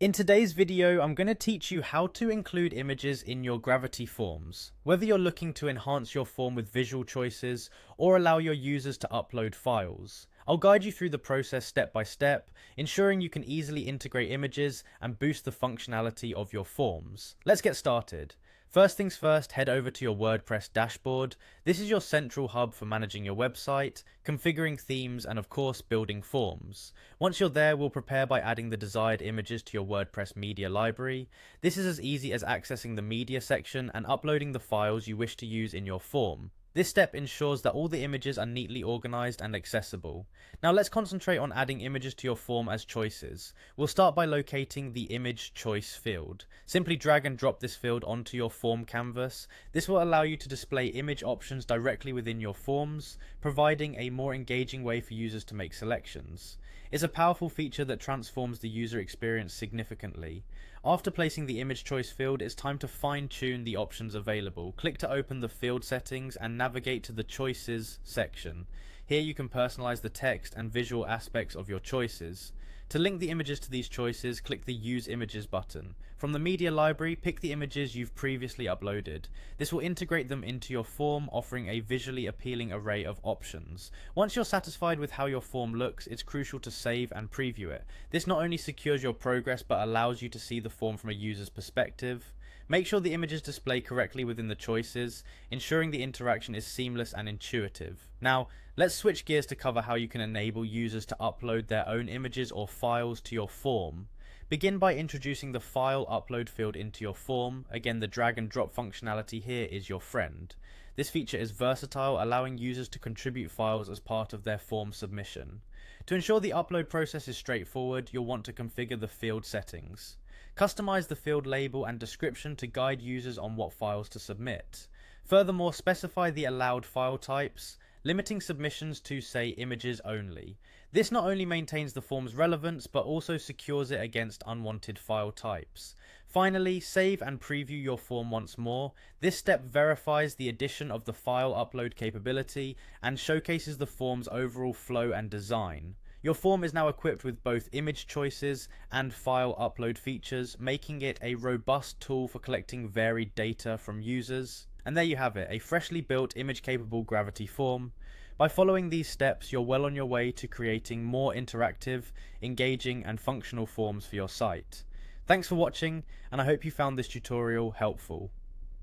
In today's video, I'm going to teach you how to include images in your Gravity forms. Whether you're looking to enhance your form with visual choices or allow your users to upload files, I'll guide you through the process step by step, ensuring you can easily integrate images and boost the functionality of your forms. Let's get started. First things first, head over to your WordPress dashboard. This is your central hub for managing your website, configuring themes, and of course, building forms. Once you're there, we'll prepare by adding the desired images to your WordPress media library. This is as easy as accessing the media section and uploading the files you wish to use in your form. This step ensures that all the images are neatly organized and accessible. Now let's concentrate on adding images to your form as choices. We'll start by locating the image choice field. Simply drag and drop this field onto your form canvas. This will allow you to display image options directly within your forms, providing a more engaging way for users to make selections. It's a powerful feature that transforms the user experience significantly. After placing the image choice field, it's time to fine-tune the options available. Click to open the field settings and navigate to the choices section. Here you can personalize the text and visual aspects of your choices. To link the images to these choices, click the Use Images button. From the media library, pick the images you've previously uploaded. This will integrate them into your form, offering a visually appealing array of options. Once you're satisfied with how your form looks, it's crucial to save and preview it. This not only secures your progress, but allows you to see the form from a user's perspective. Make sure the images display correctly within the choices, ensuring the interaction is seamless and intuitive. Now, let's switch gears to cover how you can enable users to upload their own images or files to your form. Begin by introducing the file upload field into your form. Again, the drag and drop functionality here is your friend. This feature is versatile, allowing users to contribute files as part of their form submission. To ensure the upload process is straightforward, you'll want to configure the field settings. Customize the field label and description to guide users on what files to submit. Furthermore, specify the allowed file types, limiting submissions to, say, images only. This not only maintains the form's relevance, but also secures it against unwanted file types. Finally, save and preview your form once more. This step verifies the addition of the file upload capability and showcases the form's overall flow and design. Your form is now equipped with both image choices and file upload features, making it a robust tool for collecting varied data from users. And there you have it, a freshly built image-capable Gravity form. By following these steps, you're well on your way to creating more interactive, engaging, and functional forms for your site. Thanks for watching, and I hope you found this tutorial helpful.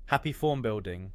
Happy form building!